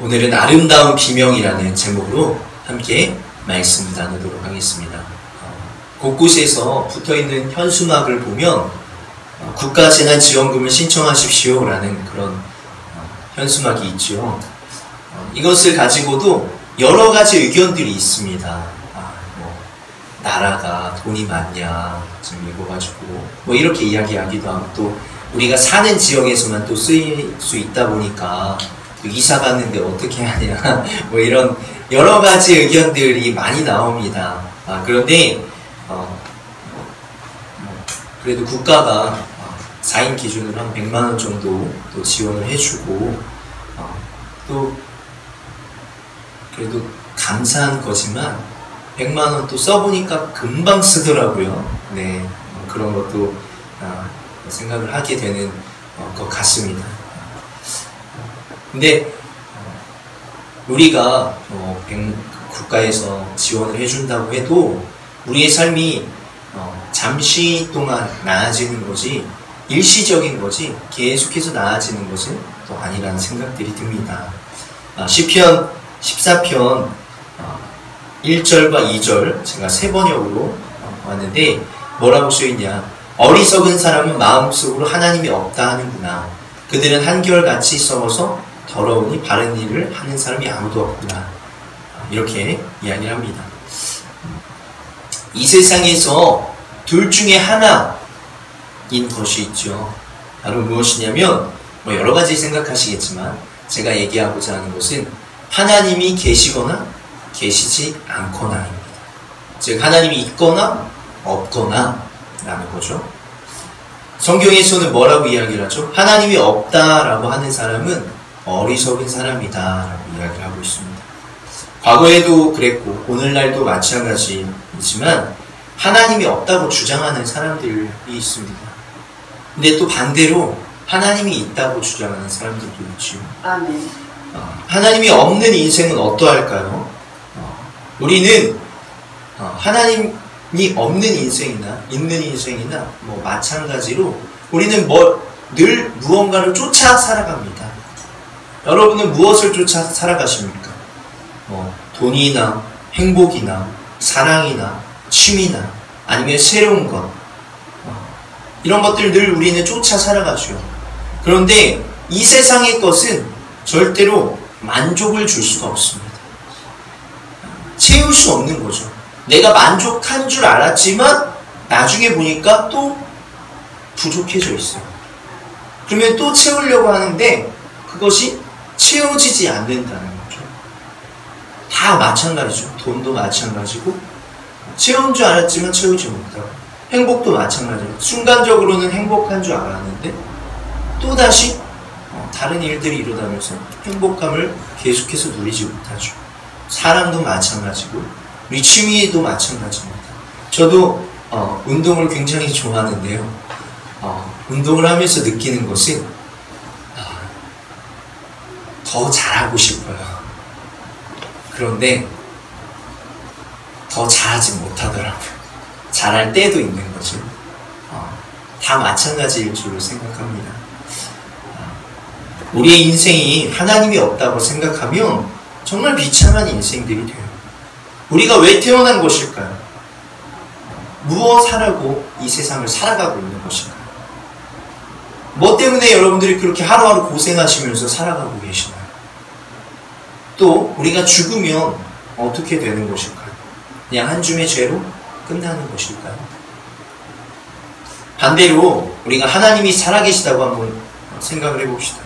오늘은 아름다운 비명이라는 제목으로 함께 말씀을 나누도록 하겠습니다. 곳곳에서 붙어있는 현수막을 보면 국가재난지원금을 신청하십시오 라는 그런 현수막이 있죠. 이것을 가지고도 여러 가지 의견들이 있습니다. 나라가 돈이 많냐 지금 읽어가지고 이렇게 이야기하기도 하고, 또 우리가 사는 지역에서만 또 쓰일 수 있다 보니까 이사 갔는데 어떻게 하냐 이런 여러 가지 의견들이 많이 나옵니다. 그런데 그래도 국가가 4인 기준으로 한 100만원 정도 또 지원을 해주고, 또 그래도 감사한 거지만 100만원 또 써보니까 금방 쓰더라고요. 네, 그런 것도 생각을 하게 되는 것 같습니다. 근데 우리가 국가에서 지원을 해준다고 해도 우리의 삶이 잠시 동안 나아지는 거지, 일시적인 거지 계속해서 나아지는 것은 또 아니라는 생각들이 듭니다. 시편 14편 1절과 2절 제가 세 번역으로 왔는데 뭐라고 써있냐. 어리석은 사람은 마음속으로 하나님이 없다 하는구나. 그들은 한결같이 썩어서 더러우니 바른 일을 하는 사람이 아무도 없구나. 이렇게 이야기를 합니다. 이 세상에서 둘 중에 하나인 것이 있죠. 바로 무엇이냐면 여러 가지 생각하시겠지만 제가 얘기하고자 하는 것은 하나님이 계시거나 계시지 않거나입니다. 즉 하나님이 있거나 없거나 라는 거죠. 성경에서는 뭐라고 이야기를 하죠? 하나님이 없다라고 하는 사람은 어리석은 사람이다 라고 이야기를 하고 있습니다. 과거에도 그랬고 오늘날도 마찬가지이지만 하나님이 없다고 주장하는 사람들이 있습니다. 근데 또 반대로 하나님이 있다고 주장하는 사람들도 있죠. 아멘. 하나님이 없는 인생은 어떠할까요? 우리는 하나님이 없는 인생이나 있는 인생이나 마찬가지로 우리는 늘 무언가를 쫓아 살아갑니다. 여러분은 무엇을 쫓아 살아가십니까? 돈이나 행복이나 사랑이나 취미나 아니면 새로운 것, 이런 것들 늘 우리는 쫓아 살아가죠. 그런데 이 세상의 것은 절대로 만족을 줄 수가 없습니다. 채울 수 없는 거죠. 내가 만족한 줄 알았지만 나중에 보니까 또 부족해져 있어요. 그러면 또 채우려고 하는데 그것이 채워지지 않는다는 거죠. 다 마찬가지죠. 돈도 마찬가지고 채운 줄 알았지만 채우지 못하고, 행복도 마찬가지로 순간적으로는 행복한 줄 알았는데 또다시 다른 일들이 일어나면서 행복감을 계속해서 누리지 못하죠. 사랑도 마찬가지고 우리 취미도 마찬가지입니다. 저도 운동을 굉장히 좋아하는데요. 운동을 하면서 느끼는 것은 더 잘하고 싶어요. 그런데 더 잘하지 못하더라고요. 잘할 때도 있는 거죠. 다 마찬가지일 줄로 생각합니다. 우리의 인생이 하나님이 없다고 생각하면 정말 비참한 인생들이 돼요. 우리가 왜 태어난 것일까요? 무엇 하라고 이 세상을 살아가고 있는 것일까요? 뭐 때문에 여러분들이 그렇게 하루하루 고생하시면서 살아가고 계시나요? 또 우리가 죽으면 어떻게 되는 것일까요? 그냥 한 줌의 죄로 끝나는 것일까요? 반대로 우리가 하나님이 살아계시다고 한번 생각을 해봅시다.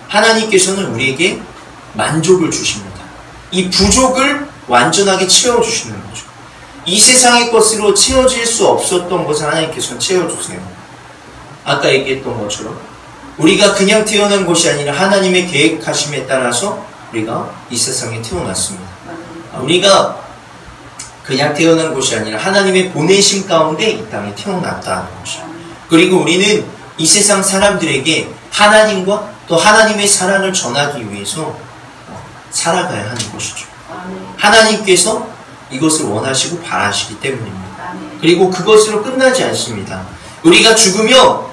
하나님께서는 우리에게 만족을 주십니다. 이 부족을 완전하게 채워주시는 거죠. 이 세상의 것으로 채워질 수 없었던 것을 하나님께서는 채워주세요. 아까 얘기했던 것처럼 우리가 그냥 태어난 것이 아니라 하나님의 계획하심에 따라서 우리가 이 세상에 태어났습니다. 우리가 그냥 태어난 것이 아니라 하나님의 보내심 가운데 이 땅에 태어났다는 것이죠. 그리고 우리는 이 세상 사람들에게 하나님과 또 하나님의 사랑을 전하기 위해서 살아가야 하는 것이죠. 하나님께서 이것을 원하시고 바라시기 때문입니다. 그리고 그것으로 끝나지 않습니다. 우리가 죽으면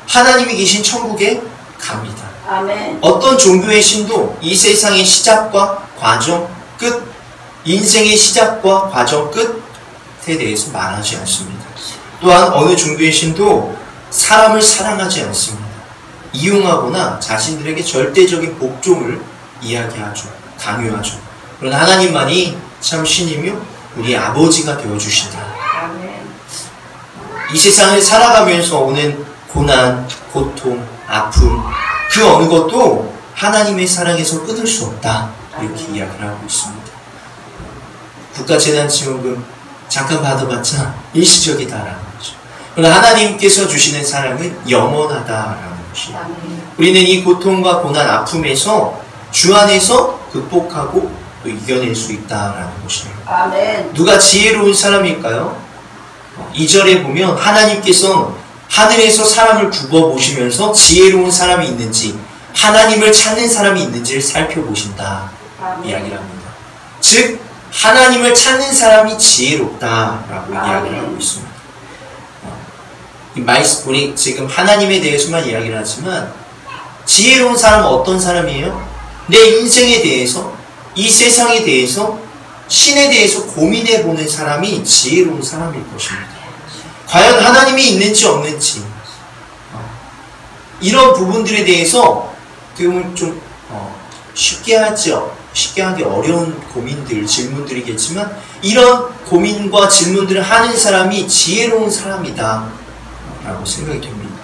하나님이 계신 천국에 갑니다. 아멘. 어떤 종교의 신도 이 세상의 시작과 과정, 끝, 인생의 시작과 과정, 끝에 대해서 말하지 않습니다. 또한 어느 종교의 신도 사람을 사랑하지 않습니다. 이용하거나 자신들에게 절대적인 복종을 이야기하죠. 강요하죠. 그러나 하나님만이 참 신이며 우리 아버지가 되어주신다. 아멘. 이 세상을 살아가면서 오는 고난, 고통, 아픔, 그 어느 것도 하나님의 사랑에서 끊을 수 없다. 이렇게 이야기를 하고 있습니다. 국가재난지원금 잠깐 받아봤자 일시적이다라는 거죠. 그러나 하나님께서 주시는 사랑은 영원하다라는 것이에요. 우리는 이 고통과 고난, 아픔에서 주 안에서 극복하고 또 이겨낼 수 있다라는 것이에요. 아멘. 누가 지혜로운 사람일까요? 2절에 보면 하나님께서 하늘에서 사람을 굽어보시면서 지혜로운 사람이 있는지 하나님을 찾는 사람이 있는지를 살펴보신다. 이야기를 합니다. 즉 하나님을 찾는 사람이 지혜롭다라고 이야기를 하고 있습니다. 우리 지금 하나님에 대해서만 이야기를 하지만 지혜로운 사람은 어떤 사람이에요? 내 인생에 대해서, 이 세상에 대해서, 신에 대해서 고민해보는 사람이 지혜로운 사람일 것입니다. 과연 하나님이 있는지 없는지 이런 부분들에 대해서 좀 쉽게 하기 어려운 고민들, 질문들이겠지만 이런 고민과 질문들을 하는 사람이 지혜로운 사람이다 라고 생각이 됩니다.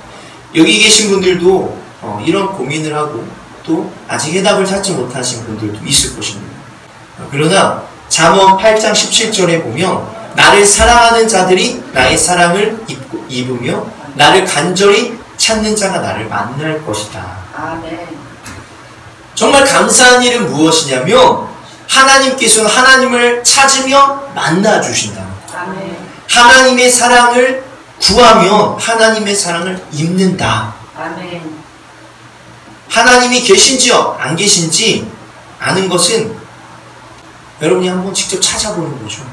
여기 계신 분들도 이런 고민을 하고 또 아직 해답을 찾지 못하신 분들도 있을 것입니다. 그러나 잠언 8장 17절에 보면 나를 사랑하는 자들이 나의 사랑을 입으며 나를 간절히 찾는 자가 나를 만날 것이다. 아멘. 정말 감사한 일은 무엇이냐면 하나님께서는 하나님을 찾으며 만나주신다. 아멘. 하나님의 사랑을 구하면 하나님의 사랑을 입는다. 아멘. 하나님이 계신지요 안 계신지 아는 것은 여러분이 한번 직접 찾아보는 거죠.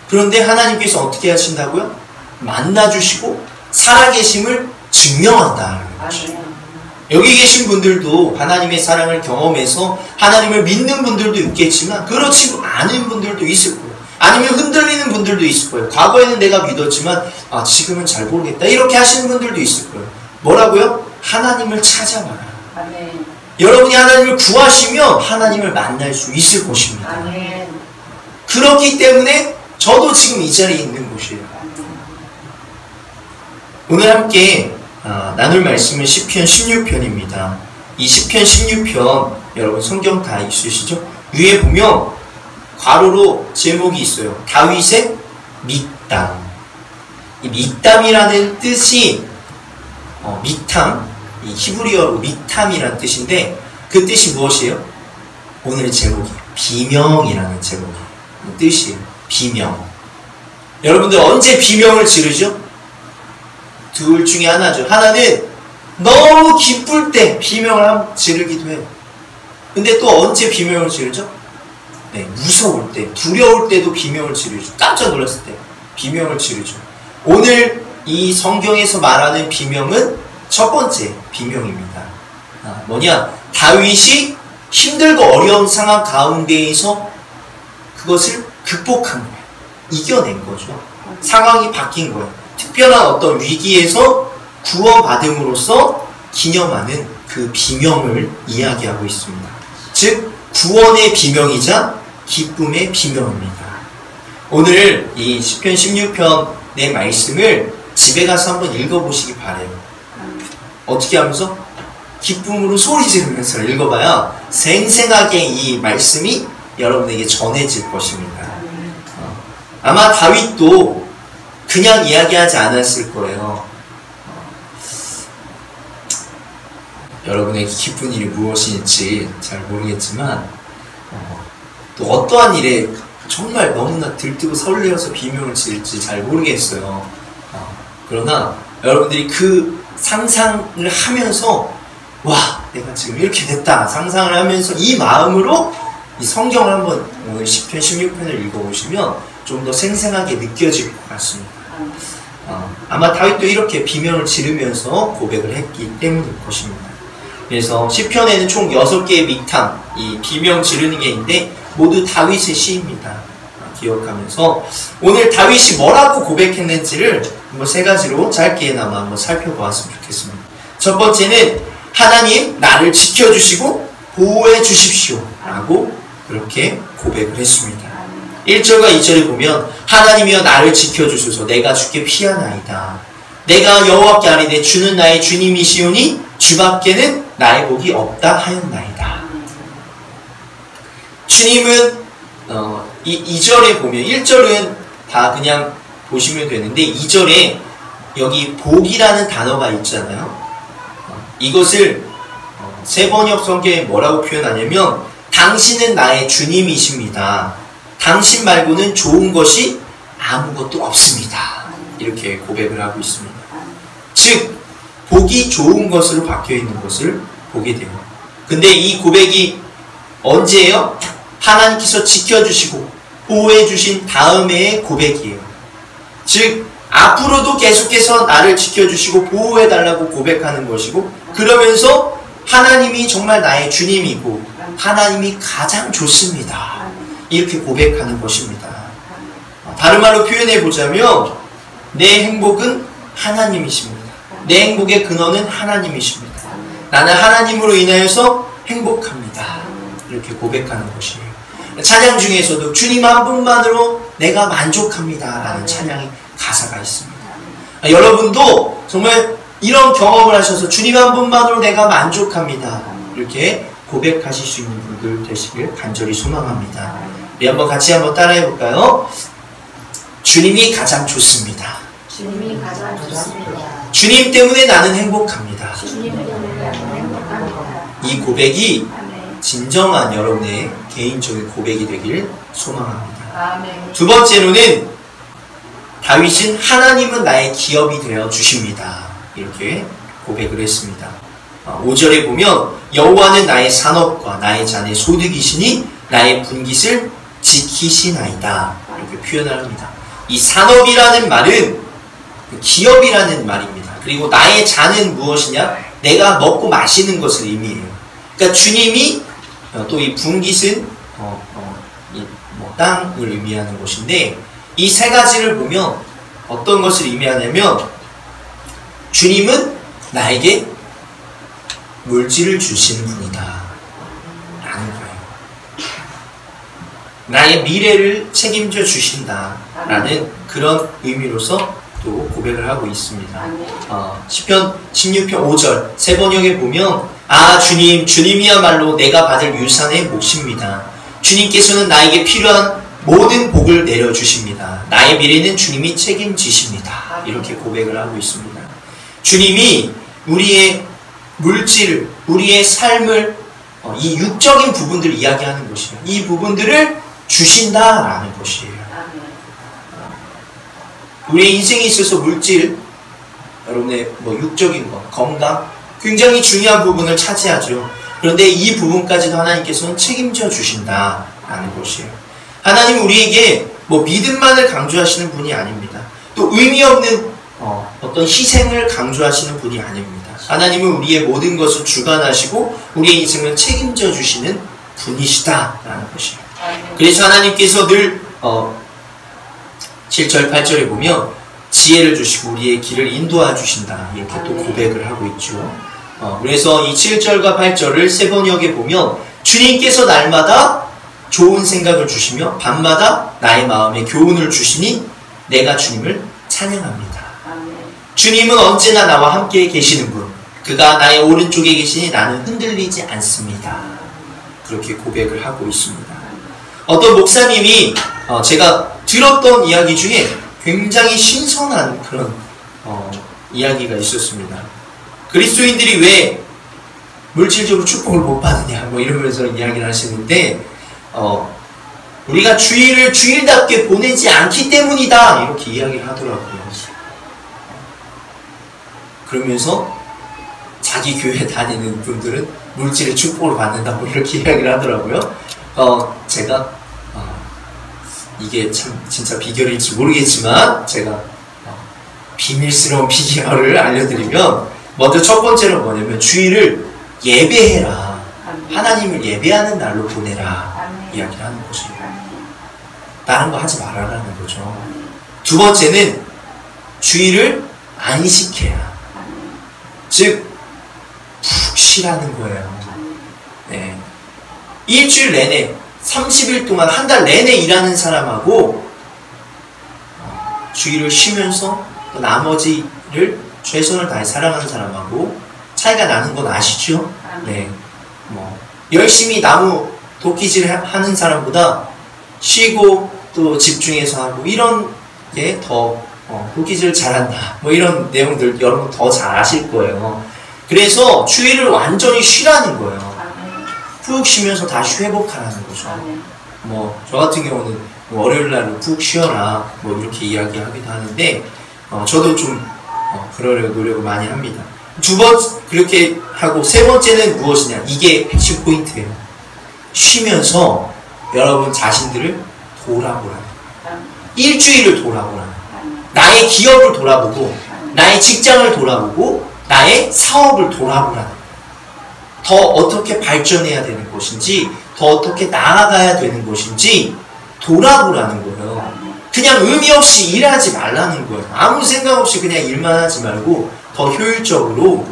그런데 하나님께서 어떻게 하신다고요? 만나주시고 살아계심을 증명한다는 거죠. 여기 계신 분들도 하나님의 사랑을 경험해서 하나님을 믿는 분들도 있겠지만 그렇지 않은 분들도 있을 거예요. 아니면 흔들리는 분들도 있을 거예요. 과거에는 내가 믿었지만 지금은 잘 모르겠다. 이렇게 하시는 분들도 있을 거예요. 뭐라고요? 하나님을 찾아봐라. 아멘. 여러분이 하나님을 구하시면 하나님을 만날 수 있을 것입니다. 아멘. 그렇기 때문에 저도 지금 이 자리에 있는 곳이에요. 오늘 함께 나눌 말씀은 시편 16편입니다. 이 시편 16편 여러분 성경 다 있으시죠? 위에 보면 괄호로 제목이 있어요. 다윗의 믹담. 이 믹담이라는 뜻이 믹탐, 이 히브리어로 믹탐이라는 뜻인데 그 뜻이 무엇이에요? 오늘의 제목이 비명이라는 제목이에요. 그 뜻이에요. 비명. 여러분들 언제 비명을 지르죠? 둘 중에 하나죠. 하나는 너무 기쁠 때 비명을 지르기도 해요. 근데 또 언제 비명을 지르죠? 네, 무서울 때, 두려울 때도 비명을 지르죠. 깜짝 놀랐을 때 비명을 지르죠. 오늘 이 성경에서 말하는 비명은 첫 번째 비명입니다. 뭐냐? 다윗이 힘들고 어려운 상황 가운데에서 그것을 극복한 거예요. 이겨낸 거죠. 상황이 바뀐 거예요. 특별한 어떤 위기에서 구원받음으로써 기념하는 그 비명을 이야기하고 있습니다. 즉 구원의 비명이자 기쁨의 비명입니다. 오늘 이 시편 16편의 말씀을 집에 가서 한번 읽어보시기 바라요. 어떻게 하면서? 기쁨으로 소리 지르면서 읽어봐야 생생하게 이 말씀이 여러분에게 전해질 것입니다. 아마 다윗도 그냥 이야기하지 않았을 거예요. 여러분에게 기쁜 일이 무엇인지 잘 모르겠지만 또 어떠한 일에 정말 너무나 들뜨고 설레어서 비명을 지를지 잘 모르겠어요. 그러나 여러분들이 그 상상을 하면서 와 내가 지금 이렇게 됐다 상상을 하면서 이 마음으로 이 성경을 한번 오늘 시편 16편을 읽어보시면 좀 더 생생하게 느껴질 것 같습니다. 아마 다윗도 이렇게 비명을 지르면서 고백을 했기 때문일 것입니다. 그래서 시편에는 총 6개의 믹탐, 이 비명 지르는 게 있는데 모두 다윗의 시입니다. 기억하면서 오늘 다윗이 뭐라고 고백했는지를 한번 3가지로 짧게나마 한번 살펴보았으면 좋겠습니다. 첫 번째는 하나님 나를 지켜주시고 보호해 주십시오 라고 그렇게 고백을 했습니다. 1절과 2절에 보면 하나님이여 나를 지켜주소서 내가 주께 피하나이다. 내가 여호와께 아뢰되 주는 나의 주님이시오니 주밖에는 나의 복이 없다 하였나이다. 주님은 2절에 보면 1절은 다 그냥 보시면 되는데 2절에 여기 복이라는 단어가 있잖아요. 이것을 세번역 성경에 뭐라고 표현하냐면 당신은 나의 주님이십니다. 당신 말고는 좋은 것이 아무것도 없습니다. 이렇게 고백을 하고 있습니다. 즉 복이 좋은 것으로 바뀌어 있는 것을 보게 돼요. 근데 이 고백이 언제예요? 하나님께서 지켜주시고 보호해주신 다음의 고백이에요. 즉 앞으로도 계속해서 나를 지켜주시고 보호해달라고 고백하는 것이고 그러면서 하나님이 정말 나의 주님이고 하나님이 가장 좋습니다. 이렇게 고백하는 것입니다. 다른 말로 표현해 보자면 내 행복은 하나님이십니다. 내 행복의 근원은 하나님이십니다. 나는 하나님으로 인하여서 행복합니다. 이렇게 고백하는 것이에요. 찬양 중에서도 주님 한 분만으로 내가 만족합니다 라는 찬양의 가사가 있습니다. 여러분도 정말 이런 경험을 하셔서 주님 한 분만으로 내가 만족합니다 이렇게 고백하실 수 있는 분들 되시길 간절히 소망합니다. 우리 같이 한번 따라해 볼까요? 주님이 가장 좋습니다. 주님이 가장 좋습니다. 주님 때문에 나는 행복합니다. 주님 때문에 나는 행복합니다. 이 고백이 아멘. 진정한 여러분의 개인적인 고백이 되길 소망합니다. 아멘. 두 번째로는 다윗은 하나님은 나의 기업이 되어 주십니다. 이렇게 고백을 했습니다. 5절에 보면 여호와는 나의 산업과 나의 잔의 소득이시니 나의 분깃을 지키시나이다. 이렇게 표현을 합니다. 이 산업이라는 말은 기업이라는 말입니다. 그리고 나의 잔은 무엇이냐? 내가 먹고 마시는 것을 의미해요. 그러니까 주님이 또 이 분깃은 땅을 의미하는 것인데 이 3가지를 보면 어떤 것을 의미하냐면 주님은 나에게 물질을 주시는 분이다 라는 거예요. 나의 미래를 책임져 주신다 라는 그런 의미로서 또 고백을 하고 있습니다. 시편 16편 5절 세번역에 보면 주님, 주님이야말로 내가 받을 유산의 몫입니다. 주님께서는 나에게 필요한 모든 복을 내려주십니다. 나의 미래는 주님이 책임지십니다. 이렇게 고백을 하고 있습니다. 주님이 우리의 물질을, 우리의 삶을 이 육적인 부분들을 이야기하는 것이에요. 이 부분들을 주신다라는 것이에요. 우리의 인생에 있어서 물질, 여러분의 육적인 것, 건강 굉장히 중요한 부분을 차지하죠. 그런데 이 부분까지도 하나님께서는 책임져 주신다라는 것이에요. 하나님은 우리에게 믿음만을 강조하시는 분이 아닙니다. 또 의미 없는 어떤 희생을 강조하시는 분이 아닙니다. 하나님은 우리의 모든 것을 주관하시고 우리의 인생을 책임져 주시는 분이시다라는 것이에요. 그래서 하나님께서 늘 7절 8절에 보면 지혜를 주시고 우리의 길을 인도해 주신다 이렇게 또 고백을 하고 있죠. 그래서 이 7절과 8절을 세번역에 보면 주님께서 날마다 좋은 생각을 주시며 밤마다 나의 마음에 교훈을 주시니 내가 주님을 찬양합니다. 주님은 언제나 나와 함께 계시는 분, 그가 나의 오른쪽에 계시니 나는 흔들리지 않습니다. 그렇게 고백을 하고 있습니다. 어떤 목사님이 제가 들었던 이야기 중에 굉장히 신선한 그런 이야기가 있었습니다. 그리스도인들이 왜 물질적으로 축복을 못 받느냐 이러면서 이야기를 하시는데 우리가 주일을 주일답게 보내지 않기 때문이다 이렇게 이야기를 하더라고요. 그러면서 자기 교회 다니는 분들은 물질의 축복을 받는다고 이렇게 이야기를 하더라고요. 제가 이게 참 진짜 비결일지 모르겠지만 제가 비밀스러운 비결을 알려드리면 먼저 첫 번째로 뭐냐면 주일을 예배해라. 하나님을 예배하는 날로 보내라. 이야기를 하는 거지. 다른 거 하지 말아라는 거죠. 두 번째는 주의를 안식해야. 즉 푹 쉬라는 거예요. 네. 일주일 내내 30일 동안 한 달 내내 일하는 사람하고 주의를 쉬면서 또 나머지를 최선을 다해 사랑하는 사람하고 차이가 나는 건 아시죠? 네. 뭐 열심히 나무 도끼질 하는 사람보다 쉬고 또 집중해서 하고 이런 게 더 도끼질 잘한다. 뭐 이런 내용들 여러분 더 잘 아실 거예요. 그래서 주의를 완전히 쉬라는 거예요. 푹 쉬면서 다시 회복하라는 거죠. 뭐 저 같은 경우는 뭐 월요일 날로 푹 쉬어라 뭐 이렇게 이야기하기도 하는데 저도 좀 그러려고 노력을 많이 합니다. 그렇게 하고 세 번째는 무엇이냐? 이게 핵심 포인트예요. 쉬면서 여러분 자신들을 돌아보라. 일주일을 돌아보라. 나의 기업을 돌아보고 나의 직장을 돌아보고 나의 사업을 돌아보라. 더 어떻게 발전해야 되는 것인지 더 어떻게 나아가야 되는 것인지 돌아보라는 거예요. 그냥 의미 없이 일하지 말라는 거예요. 아무 생각 없이 그냥 일만 하지 말고 더 효율적으로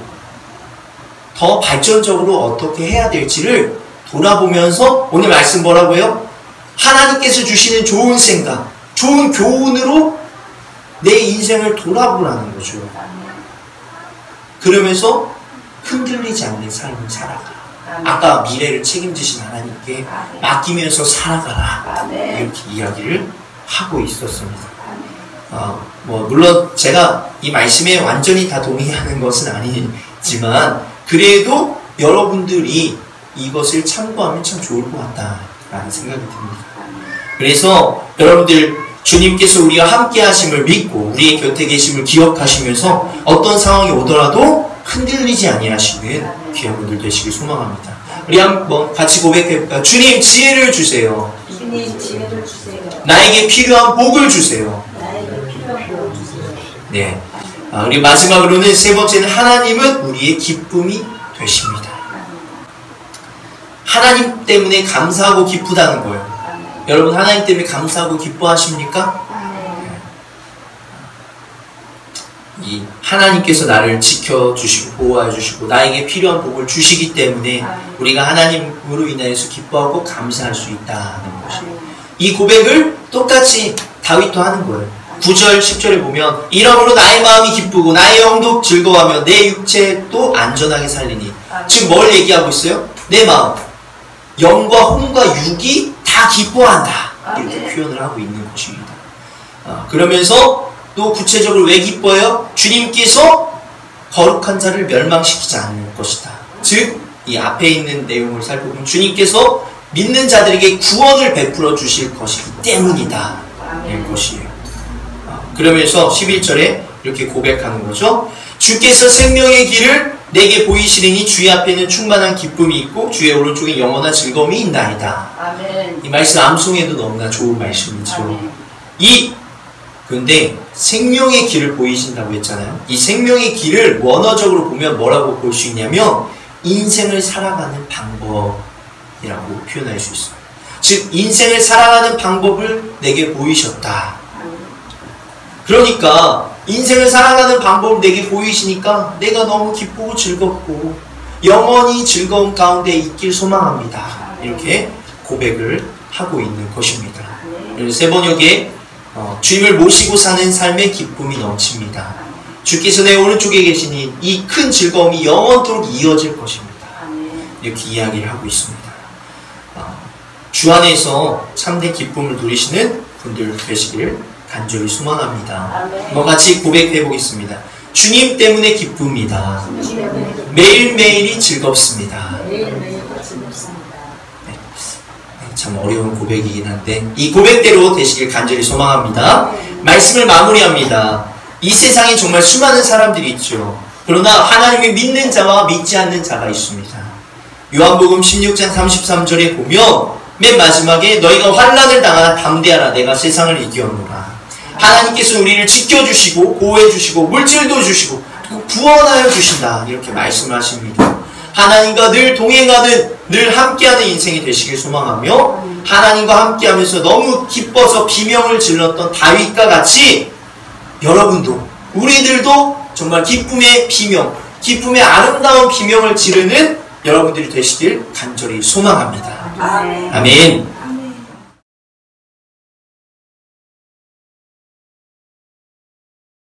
더 발전적으로 어떻게 해야 될지를 돌아보면서 오늘 말씀 뭐라고요? 하나님께서 주시는 좋은 생각, 좋은 교훈으로 내 인생을 돌아보라는 거죠. 그러면서 흔들리지 않는 삶을 살아가라. 아까 미래를 책임지신 하나님께 맡기면서 살아가라. 이렇게 이야기를 하고 있었습니다. 뭐 물론 제가 이 말씀에 완전히 다 동의하는 것은 아니지만 그래도 여러분들이 이것을 참고하면 참 좋을 것 같다라는 생각이 듭니다. 그래서 여러분들 주님께서 우리와 함께 하심을 믿고 우리의 곁에 계심을 기억하시면서 어떤 상황이 오더라도 흔들리지 아니하시는 귀한 분들 되시길 소망합니다. 우리 한번 같이 고백해볼까요? 주님 지혜를 주세요. 주님 지혜를 주세요. 나에게 필요한 복을 주세요. 나에게 필요한 복을 주세요. 네. 우리 마지막으로는 세 번째는 하나님은 우리의 기쁨이 되십니다. 하나님 때문에 감사하고 기쁘다는 거예요. 여러분 하나님 때문에 감사하고 기뻐하십니까? 이 하나님께서 나를 지켜주시고 보호해주시고 나에게 필요한 복을 주시기 때문에 우리가 하나님으로 인하여서 기뻐하고 감사할 수 있다는 것이에요. 이 고백을 똑같이 다윗도 하는 거예요. 9절 10절에 보면 이러므로 나의 마음이 기쁘고 나의 영도 즐거워하며 내 육체도 안전하게 살리니. 지금 뭘 얘기하고 있어요? 내 마음, 영과 혼과 육이 다 기뻐한다. 이렇게 표현을 하고 있는 것입니다. 그러면서 또 구체적으로 왜 기뻐요? 주님께서 거룩한 자를 멸망시키지 않을 것이다. 즉, 이 앞에 있는 내용을 살펴보면 주님께서 믿는 자들에게 구원을 베풀어 주실 것이기 때문이다. 이 것이에요. 그러면서 11절에 이렇게 고백하는 거죠. 주께서 생명의 길을 내게 보이시리니 주의 앞에는 충만한 기쁨이 있고 주의 오른쪽에 영원한 즐거움이 있나이다. 아멘. 이 말씀 암송에도 너무나 좋은 말씀이죠. 그런데 생명의 길을 보이신다고 했잖아요. 이 생명의 길을 원어적으로 보면 뭐라고 볼 수 있냐면 인생을 살아가는 방법이라고 표현할 수 있어요. 즉 인생을 살아가는 방법을 내게 보이셨다. 그러니까 인생을 살아가는 방법을 내게 보이시니까 내가 너무 기쁘고 즐겁고 영원히 즐거움 가운데 있길 소망합니다. 이렇게 고백을 하고 있는 것입니다. 세 번역에 주님을 모시고 사는 삶의 기쁨이 넘칩니다. 주께서 내 오른쪽에 계시니 이 큰 즐거움이 영원토록 이어질 것입니다. 이렇게 이야기를 하고 있습니다. 주 안에서 참된 기쁨을 누리시는 분들 되시길 간절히 소망합니다. 한번 같이 고백해 보겠습니다. 주님 때문에 기쁩니다. 매일매일이 즐겁습니다. 참 어려운 고백이긴 한데 이 고백대로 되시길 간절히 소망합니다. 말씀을 마무리합니다. 이 세상에 정말 수많은 사람들이 있죠. 그러나 하나님을 믿는 자와 믿지 않는 자가 있습니다. 요한복음 16장 33절에 보면 맨 마지막에 너희가 환난을 당하나 담대하라 내가 세상을 이기었노라. 하나님께서 우리를 지켜주시고 보호해주시고 물질도 주시고 구원하여 주신다. 이렇게 말씀하십니다. 하나님과 늘 동행하는, 늘 함께하는 인생이 되시길 소망하며, 하나님과 함께하면서 너무 기뻐서 비명을 질렀던 다윗과 같이 여러분도, 우리들도 정말 기쁨의 비명, 기쁨의 아름다운 비명을 지르는 여러분들이 되시길 간절히 소망합니다. 아멘. 아멘.